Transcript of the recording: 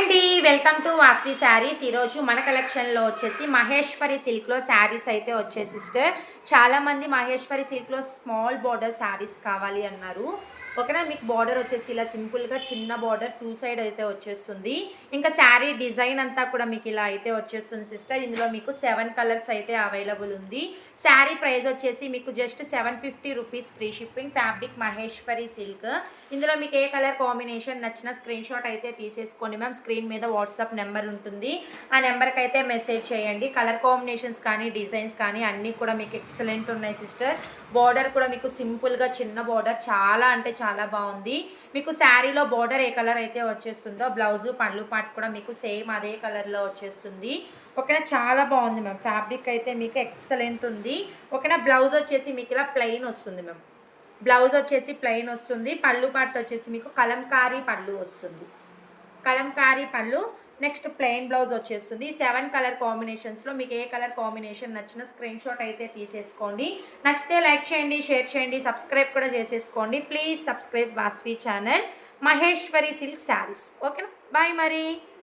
అండి, welcome to Vasvi saris. ఈరోజు మన కలెక్షన్లో వచ్చేసి మహేశ్వరి సిల్క్లో శారీస్ అయితే వచ్చేసి సిస్టర్. చాలామంది మహేశ్వరి సిల్క్లో స్మాల్ బార్డర్ శారీస్ కావాలి అన్నారు. ఓకేనా, మీకు బార్డర్ వచ్చేసి ఇలా సింపుల్గా చిన్న బార్డర్ 2 సైడ్ అయితే వచ్చేస్తుంది. ఇంకా శారీ డిజైన్ అంతా కూడా మీకు ఇలా అయితే వచ్చేస్తుంది సిస్టర్. ఇందులో మీకు 7 కలర్స్ అయితే అవైలబుల్ ఉంది. శారీ ప్రైస్ వచ్చేసి మీకు just 750 rupees free shipping. Fabric Maheshwari silk. ఇందులో మీకు ఏ కలర్ కాంబినేషన్ నచ్చిన స్క్రీన్ షాట్ అయితే తీసేసుకోండి మ్యామ్. స్క్రీన్ మీద వాట్సాప్ నెంబర్ ఉంటుంది, ఆ నెంబర్కి అయితే మెసేజ్ చేయండి. కలర్ కాంబినేషన్స్ కానీ డిజైన్స్ కానీ అన్నీ కూడా మీకు ఎక్సలెంట్ ఉన్నాయి సిస్టర్. బార్డర్ కూడా మీకు సింపుల్గా చిన్న బార్డర్, చాలా అంటే చాలా బాగుంది. మీకు శారీలో బార్డర్ ఏ కలర్ అయితే వచ్చేస్తుందో బ్లౌజు పళ్ళు పార్ట్ కూడా మీకు సేమ్ అదే కలర్లో వచ్చేస్తుంది. ఓకేనా, చాలా బాగుంది మ్యామ్. ఫ్యాబ్రిక్ అయితే మీకు ఎక్సలెంట్ ఉంది. ఓకేనా, బ్లౌజ్ వచ్చేసి మీకు ఇలా ప్లెయిన్ వస్తుంది మ్యామ్. బ్లౌజ్ వచ్చేసి ప్లెయిన్ వస్తుంది. పళ్ళు పార్ట్ వచ్చేసి మీకు కలంకారీ పళ్ళు వస్తుంది. కలంకారీ పళ్ళు. నెక్స్ట్ ప్లెయిన్ బ్లౌజ్ వచ్చేస్తుంది. 7 కలర్ కాంబినేషన్స్లో మీకు ఏ కలర్ కాంబినేషన్ నచ్చిన స్క్రీన్ షాట్ అయితే తీసేసుకోండి. నచ్చితే లైక్ చేయండి, షేర్ చేయండి, సబ్స్క్రైబ్ కూడా చేసేసుకోండి. Please subscribe Vasvi channel Maheshwari silk saris. ఓకేనా, బాయ్ మరి.